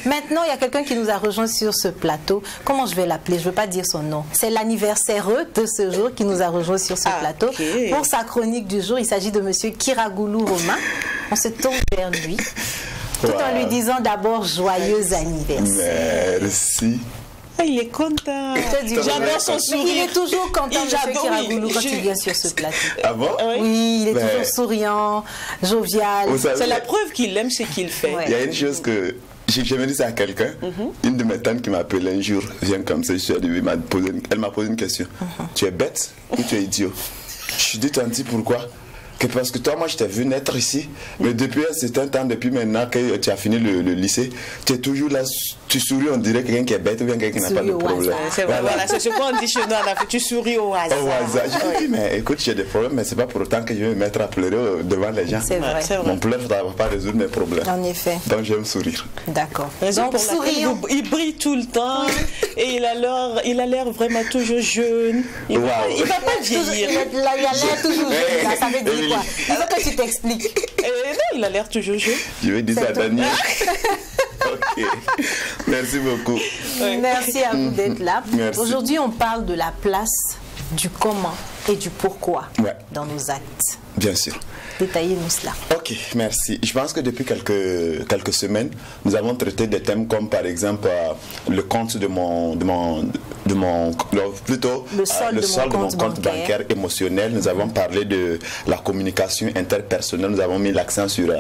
Maintenant, il y a quelqu'un qui nous a rejoint sur ce plateau. Comment je vais l'appeler? Je ne veux pas dire son nom. C'est l'anniversaire de ce jour qui nous a rejoint sur ce plateau. Pour sa chronique du jour, il s'agit de monsieur Kiragoulou Romain. On se tourne vers lui, tout en lui disant d'abord joyeux anniversaire. Merci. Il est content. J'adore son sourire. Il est toujours content, monsieur Kiragoulou, quand il vient sur ce plateau. Ah bon? Oui, il est toujours souriant, jovial. C'est la preuve qu'il aime ce qu'il fait. Il y a une chose que j'ai dit ça à quelqu'un. Une de mes tantes qui m'a appelé un jour, vient comme ça, je suis arrivé, elle m'a posé une question. Tu es bête ou tu es idiot? Je lui ai dit, tanti, pourquoi? Que parce que toi, moi, je t'ai vu naître ici, mais depuis un certain temps, depuis maintenant que tu as fini le lycée, tu es toujours là, tu souris, on dirait quelqu'un qui est bête ou bien quelqu'un qui n'a pas de problème. C'est voilà, c'est ce qu'on dit chez nous en Afrique, tu souris au hasard. Au hasard. Je dis, mais écoute, j'ai des problèmes, mais c'est pas pour autant que je vais me mettre à pleurer devant les gens. C'est vrai. Mon pleur ne va pas résoudre mes problèmes. En effet. Donc, j'aime sourire. D'accord. Donc, sourire. Il brille tout le temps et il a l'air vraiment toujours jeune. Il va pas vieillir. Il a l'air toujours jeune. Ça veut dire quoi? Il faut que tu t'expliques. Non, il a l'air toujours jeune. Je vais dire ça à Daniel. Ok. Merci beaucoup. Merci à vous d'être là. Aujourd'hui, on parle de la place du comment et du pourquoi dans nos actes. Bien sûr. Détaillez-nous cela. Ok, merci. Je pense que depuis quelques semaines, nous avons traité des thèmes comme par exemple le compte de mon compte bancaire émotionnel. Nous avons parlé de la communication interpersonnelle. Nous avons mis l'accent sur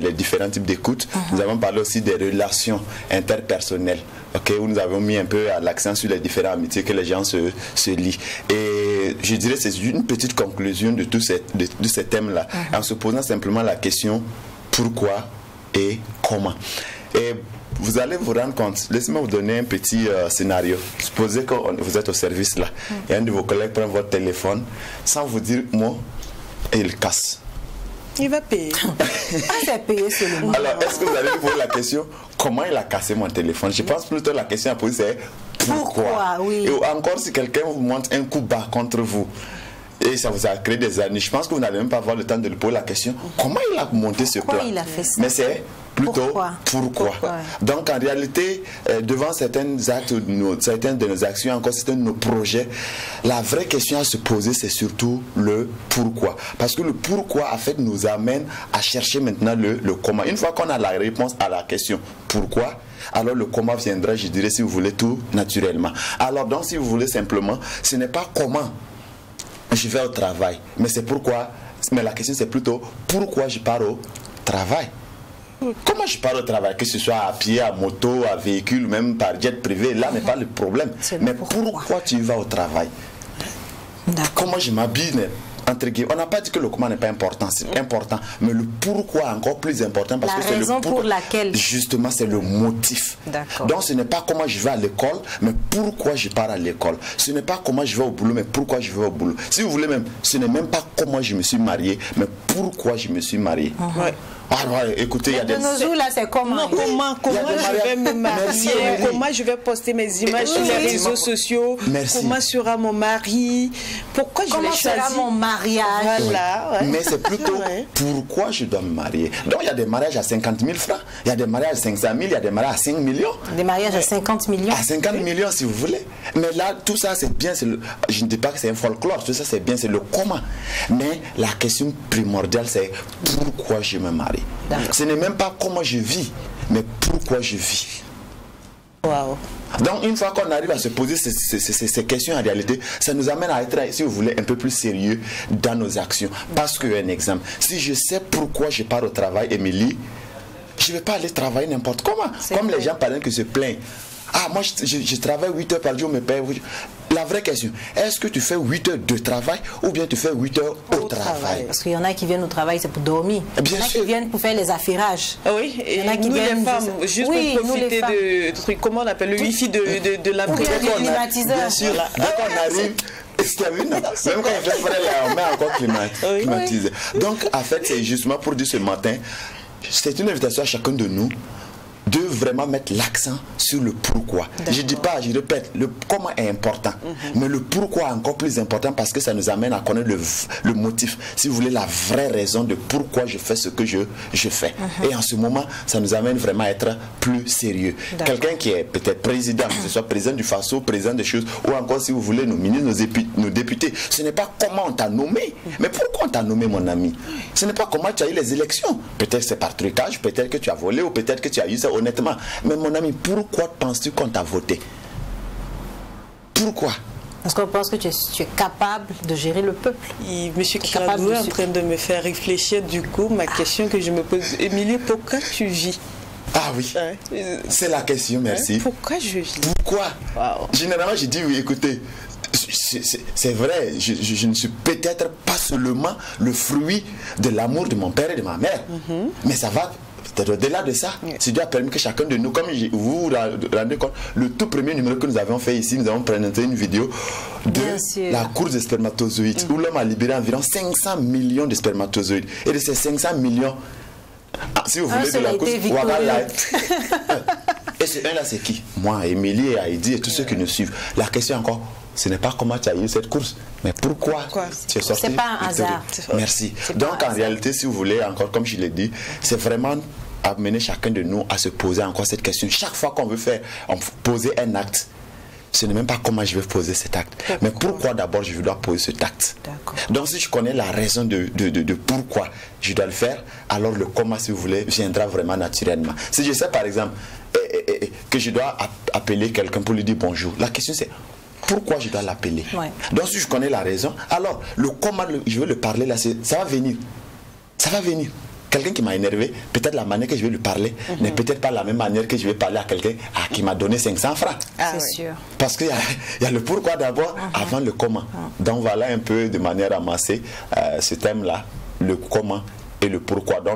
les différents types d'écoute. Nous avons parlé aussi des relations interpersonnelles. Okay, où nous avons mis un peu l'accent sur les différentes amitiés que les gens se lient. Et je dirais que c'est une petite conclusion de tous ces thèmes-là, en se posant simplement la question pourquoi et comment. Et vous allez vous rendre compte, laissez-moi vous donner un petit scénario. Supposez que vous êtes au service là, et un de vos collègues prend votre téléphone sans vous dire mot et il casse. Il va payer. C'est payé seulement. Alors, est-ce que vous allez vous poser la question comment il a cassé mon téléphone? Je pense plutôt la question à poser c'est pourquoi? Oui. Et encore si quelqu'un vous monte un coup bas contre vous et ça vous a créé des années, je pense que vous n'allez même pas avoir le temps de lui poser la question comment il a monté ce plan? Il a fait ça? Mais c'est plutôt pourquoi. Donc en réalité, devant certains actes, certaines de nos actions, encore certains de nos projets, la vraie question à se poser, c'est surtout le pourquoi. Parce que le pourquoi, en fait, nous amène à chercher maintenant le comment. Une fois qu'on a la réponse à la question pourquoi, alors le comment viendra, je dirais, si vous voulez, tout naturellement. Alors donc, si vous voulez simplement, ce n'est pas comment je vais au travail, mais c'est pourquoi. Mais la question, c'est plutôt pourquoi je pars au travail. Comment je pars au travail, que ce soit à pied, à moto, à véhicule, même par jet privé, là n'est pas le problème. Mais pourquoi tu vas au travail? Comment je m'habille? On n'a pas dit que le comment n'est pas important, c'est important, mais le pourquoi est encore plus important parce que c'est le pourquoi. Pour laquelle. Justement, c'est le motif. Donc ce n'est pas comment je vais à l'école, mais pourquoi je pars à l'école. Ce n'est pas comment je vais au boulot, mais pourquoi je vais au boulot. Si vous voulez même, ce n'est même pas comment je me suis marié, mais pourquoi je me suis marié. Alors, écoutez, il y a des... De nos jours, là, c'est comment? Non, comment je vais me marier, comment je vais poster mes images sur les réseaux sociaux, comment sera mon mari, pourquoi je vais choisir... Comment sera mon mariage? Voilà, mais c'est plutôt pourquoi je dois me marier. Donc, il y a des mariages à 50 000 francs, il y a des mariages à 500 000, il y a des mariages à 5 millions. Des mariages à 50 millions. À 50 millions, si vous voulez. Mais là, tout ça, c'est bien. Je ne dis pas que c'est un folklore, tout ça, c'est bien, c'est le comment. Mais la question primordiale, c'est pourquoi je me marie. Ce n'est même pas comment je vis, mais pourquoi je vis. Wow. Donc une fois qu'on arrive à se poser ces questions en réalité, ça nous amène à être, si vous voulez, un peu plus sérieux dans nos actions. Parce que, un exemple, si je sais pourquoi je pars au travail, Émilie, je ne vais pas aller travailler n'importe comment. Comme les gens parlent qui se plaignent. Ah, moi je travaille 8 heures par jour, mais paye. La vraie question, est-ce que tu fais 8 heures de travail ou bien tu fais 8 heures au travail? Parce qu'il y en a qui viennent au travail, c'est pour dormir. Il y en a qui viennent pour faire les affairages. Oui, et il y en a qui viennent les femmes, juste pour profiter de trucs, comment on appelle, le wifi de la climatiseur. Bien sûr, dès qu'on arrive... Même quand il fait frais, on met encore climatisé. Donc, en fait, c'est justement pour dire ce matin, c'est une invitation à chacun de nous de vraiment mettre l'accent sur le pourquoi. Je dis pas, je répète, le comment est important, mais le pourquoi est encore plus important parce que ça nous amène à connaître le motif, si vous voulez, la vraie raison de pourquoi je fais ce que je fais. Et en ce moment, ça nous amène vraiment à être plus sérieux. Quelqu'un qui est peut-être président, que ce soit président du FASO, président des choses, ou encore si vous voulez nos ministres, nos députés, ce n'est pas comment on t'a nommé, mais pourquoi on t'a nommé, mon ami. Ce n'est pas comment tu as eu les élections. Peut-être c'est par trucage, peut-être que tu as volé, ou peut-être que tu as eu ça honnêtement. Mais mon ami, pourquoi penses-tu qu'on t'a voté? Pourquoi? Parce qu'on pense que tu es capable de gérer le peuple. Monsieur Kiragoulou est en train de me faire réfléchir. Du coup, ma question que je me pose, Émilie, pourquoi tu vis? Ah oui, c'est la question, merci. Pourquoi je vis? Pourquoi? Généralement, je dis oui, écoutez, c'est vrai, je ne suis peut-être pas seulement le fruit de l'amour de mon père et de ma mère, mais ça va au-delà de ça. C'est Dieu a permis que chacun de nous, comme vous vous rendez compte, le tout premier numéro que nous avons fait ici, nous avons présenté une vidéo de la course des spermatozoïdes, où l'homme a libéré environ 500 millions de spermatozoïdes. Et de ces 500 millions, si vous voulez, de la course, et ce un là, c'est qui? Moi, Émilie et Heidi et tous ceux qui nous suivent. La question encore, ce n'est pas comment tu as eu cette course, mais pourquoi tu es sorti. C'est pas un hasard. Merci. Donc en réalité, si vous voulez, encore comme je l'ai dit, c'est vraiment amener chacun de nous à se poser encore cette question. Chaque fois qu'on veut poser un acte, ce n'est même pas comment je vais poser cet acte, mais pourquoi d'abord je dois poser cet acte. Donc si je connais la raison de pourquoi je dois le faire, alors le comment, si vous voulez, viendra vraiment naturellement. Si je sais par exemple que je dois appeler quelqu'un pour lui dire bonjour, la question c'est pourquoi je dois l'appeler. Donc si je connais la raison, alors le comment je veux le parler là, ça va venir. Ça va venir. Quelqu'un qui m'a énervé, peut-être la manière que je vais lui parler n'est peut-être pas la même manière que je vais parler à quelqu'un qui m'a donné 500 francs. C'est sûr. Parce qu'il y a le pourquoi d'abord avant le comment. Donc voilà un peu de manière amassée ce thème-là, le comment et le pourquoi, dans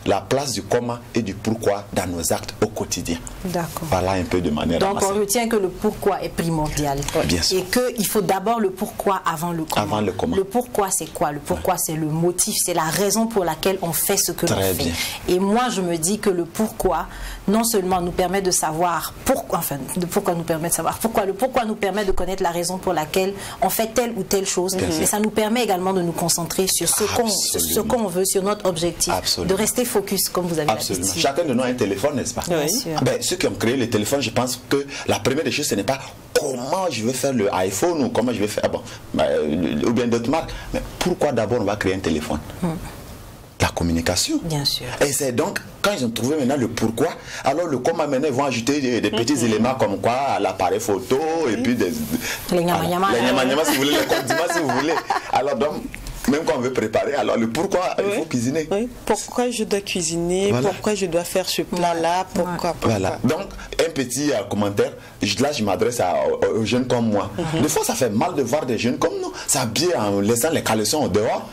la place du comment et du pourquoi dans nos actes au quotidien. D'accord. Voilà un peu de manière Donc amassée. on retient que le pourquoi est primordial. Bien sûr. Et qu'il faut d'abord le pourquoi avant le comment. Avant le comment. Le pourquoi c'est quoi? Le pourquoi c'est le motif, c'est la raison pour laquelle on fait ce que l'on fait. Bien. Et moi je me dis que le pourquoi non seulement nous permet de savoir pourquoi, enfin le pourquoi nous permet de savoir pourquoi, le pourquoi nous permet de connaître la raison pour laquelle on fait telle ou telle chose, mais ça nous permet également de nous concentrer sur ce qu'on veut, sur notre objectif. De rester focus, comme vous avez dit. Chacun de nous a un téléphone, n'est-ce pas? Ceux qui ont créé le téléphone, je pense que la première des choses, ce n'est pas comment je vais faire le iPhone ou comment je vais faire, ou bien d'autres marques, mais pourquoi d'abord on va créer un téléphone? La communication. Bien sûr. Et c'est donc, quand ils ont trouvé maintenant le pourquoi, alors le comment maintenant, ils vont ajouter des petits éléments comme quoi, l'appareil photo, et puis des... Les nyama-nyama, si vous voulez, les condiments, si vous voulez. Alors donc, même quand on veut préparer, alors le pourquoi, il faut cuisiner. Pourquoi je dois cuisiner, pourquoi je dois faire ce plat-là, pourquoi. Voilà. Donc, un petit commentaire, là je m'adresse aux jeunes comme moi. Des fois, ça fait mal de voir des jeunes comme nous s'habiller en laissant les caleçons au dehors.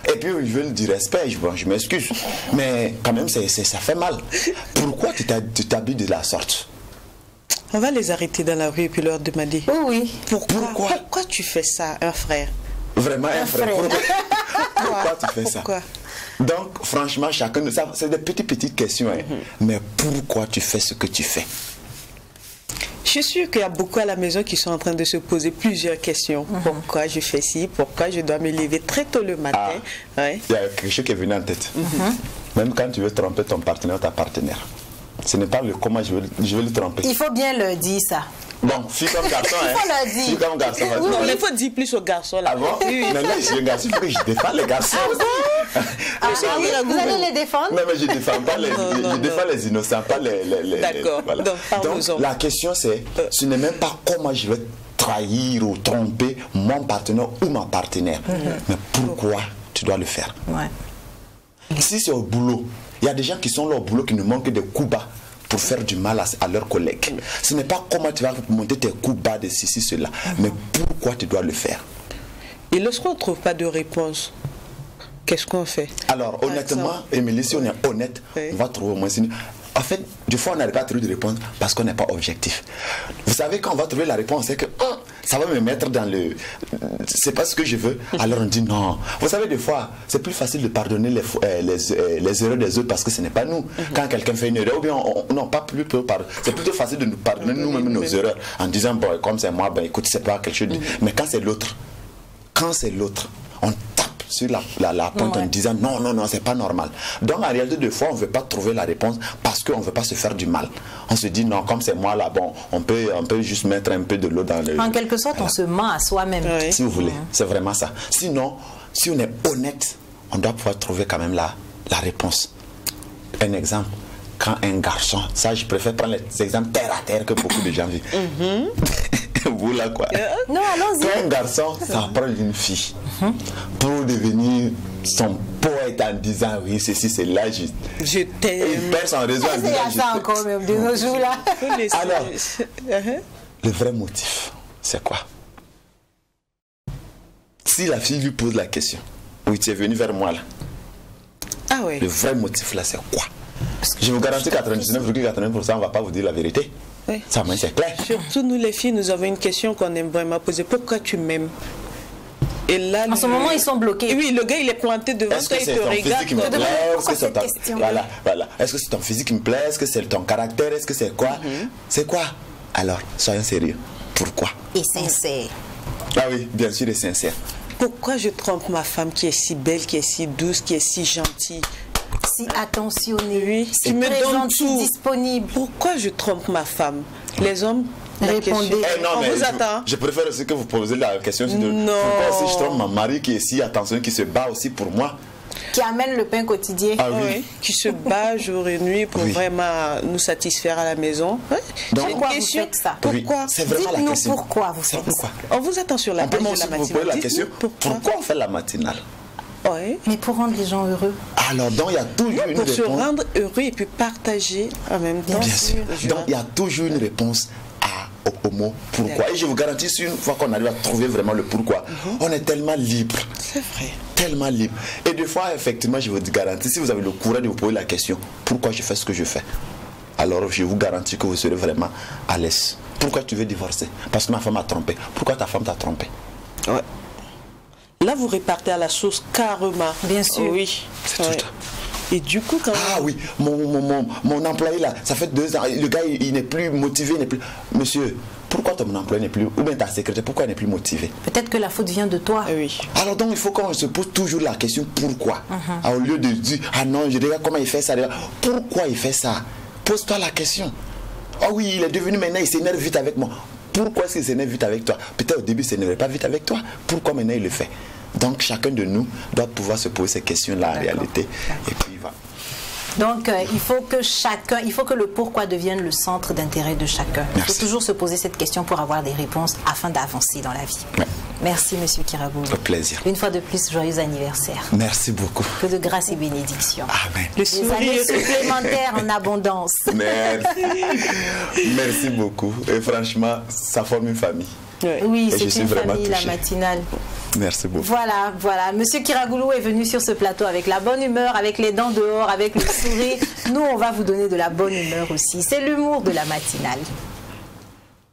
Et puis ils veulent du respect, je m'excuse. Mais quand même, ça fait mal. Pourquoi tu t'habilles de la sorte? On va les arrêter dans la rue et puis leur demander. Oui. Pourquoi tu fais ça, un frère? Vraiment un frère. Pourquoi tu fais ça? Donc, franchement, chacun de ça, c'est des petites questions. Mais pourquoi tu fais ce que tu fais? Je suis sûre qu'il y a beaucoup à la maison qui sont en train de se poser plusieurs questions. Pourquoi je fais ci? Pourquoi je dois me lever très tôt le matin? Il y a quelque chose qui est venu en tête. Même quand tu veux tromper ton partenaire ou ta partenaire, ce n'est pas le comment je veux le tromper. Il faut bien le dire ça. Bon, fille comme garçon, il faut le dire. Fille comme garçon. Il faut dire plus aux garçons là. Ah bon? Non, je suis un garçon, il faut que je défends les garçons. Vous allez les défendre? Non, mais je ne défends pas je défends les innocents, pas les D'accord. Voilà. Donc la question c'est, ce n'est même pas comment je vais trahir ou tromper mon partenaire ou ma partenaire. Mais pourquoi tu dois le faire? Si c'est au boulot, il y a des gens qui sont là au boulot qui ne manquent de coups bas pour faire du mal à leurs collègues. Ce n'est pas comment tu vas monter tes coups bas de ceci, cela, mais pourquoi tu dois le faire. Et lorsqu'on ne trouve pas de réponse, qu'est-ce qu'on fait? Alors, honnêtement, Émilie, si on est honnête, on va trouver au moins... En fait, des fois, on n'arrive pas à trouver de réponse parce qu'on n'est pas objectif. Vous savez, quand on va trouver la réponse, c'est que ça va me mettre dans le... C'est pas ce que je veux. Alors on dit non. Vous savez, des fois, c'est plus facile de pardonner les erreurs des autres parce que ce n'est pas nous. Quand quelqu'un fait une erreur, ou bien non, pas plus pardon. C'est plutôt facile de nous pardonner nous-mêmes nos erreurs en disant, bon, comme c'est moi, ben écoute, c'est pas quelque chose de... Mais quand c'est l'autre, on tape sur la pointe en disant non, c'est pas normal. Donc en réalité, des fois, on ne veut pas trouver la réponse parce qu'on ne veut pas se faire du mal. On se dit non, comme c'est moi là, bon, on peut juste mettre un peu de l'eau dans le... En quelque sorte, on se ment à soi-même. Si vous voulez, c'est vraiment ça. Sinon, si on est honnête, on doit pouvoir trouver quand même la réponse. Un exemple, quand un garçon, ça je préfère prendre les exemples terre à terre que beaucoup de gens vivent. Vous là quoi. Non, allons-y. Quand un garçon s'approche d'une fille pour devenir son poète en disant oui, ceci, c'est là, je t'aime. Il perd son réseau en disant je t'aime. Encore même de nos jours là. Alors, le vrai motif, c'est quoi? Si la fille lui pose la question, oui, tu es venu vers moi là. Ah oui. Le vrai motif là, c'est quoi? Je vous garantis 99,89%, on ne va pas vous dire la vérité. Oui. Ça, c'est clair. Surtout nous les filles, nous avons une question qu'on aime vraiment poser. Pourquoi tu m'aimes? Et là, en ce moment, ils sont bloqués. Oui, le gars, il est planté devant toi, il te regarde. Voilà. Est-ce que c'est ton physique qui me plaît? Est-ce que c'est ton caractère? Est-ce que c'est quoi? C'est quoi? Alors, soyons sérieux. Pourquoi? Et sincère. Ah oui, bien sûr, et sincère. Pourquoi je trompe ma femme qui est si belle, qui est si douce, qui est si gentille? Si attentionnée, si me donne tout, disponible. Pourquoi je trompe ma femme? Les hommes, répondez. Non, on vous attend. Je préfère aussi que vous posez la question de pourquoi si je trompe ma mari qui est si attentionné, qui se bat aussi pour moi, qui amène le pain quotidien. Ah oui. Qui se bat jour et nuit pour vraiment nous satisfaire à la maison. Donc, pourquoi vous faites ça? Pourquoi? C'est vraiment la question. Pourquoi vous faites ça? On vous attend sur la page de la matinale. Vous posez la question, pourquoi on fait la matinale? Oui. Mais pour rendre les gens heureux. Alors, donc, il y a toujours une réponse. Pour se rendre heureux et puis partager en même temps. Bien sûr. Donc, il y a toujours une réponse au mot pourquoi. Et je vous garantis, une fois qu'on arrive à trouver vraiment le pourquoi, on est tellement libre. C'est vrai. Tellement libre. Et des fois, effectivement, je vous garantis, si vous avez le courage de vous poser la question, pourquoi je fais ce que je fais? Alors, je vous garantis que vous serez vraiment à l'aise. Pourquoi tu veux divorcer? Parce que ma femme m'a trompé. Pourquoi ta femme t'a trompé? Ouais. Là, vous répartez à la source carrément. Bien sûr. Oui. C'est tout. Et du coup, quand... Ah oui, mon employé là, ça fait 2 ans, le gars il n'est plus motivé, il n'est plus... Monsieur, pourquoi ton employé n'est plus... Ou bien ta secrétaire, pourquoi elle n'est plus motivée? Peut-être que la faute vient de toi. Oui. Alors donc il faut qu'on se pose toujours la question pourquoi. Au lieu de dire, ah non, je regarde comment il fait ça. Pourquoi il fait ça? Pose-toi la question. Ah oui, il est devenu maintenant, il s'énerve vite avec moi. Pourquoi est-ce qu'il s'énerve vite avec toi? Peut-être au début il ne s'énervait pas vite avec toi. Pourquoi maintenant il le fait? Donc chacun de nous doit pouvoir se poser ces questions-là en réalité. Et puis il va. Donc il faut que le pourquoi devienne le centre d'intérêt de chacun. Il faut toujours se poser cette question pour avoir des réponses afin d'avancer dans la vie. Ouais. Merci Monsieur Kiragoulou. Au plaisir. Une fois de plus, joyeux anniversaire. Merci beaucoup. Que de grâce et bénédiction. Amen. Des années supplémentaires en abondance. Merci. Merci beaucoup. Et franchement, ça forme une famille. Oui, c'est une famille, la matinale. Merci beaucoup. Voilà. Monsieur Kiragoulou est venu sur ce plateau avec la bonne humeur, avec les dents dehors, avec le sourire. Nous, on va vous donner de la bonne humeur aussi. C'est l'humour de la matinale.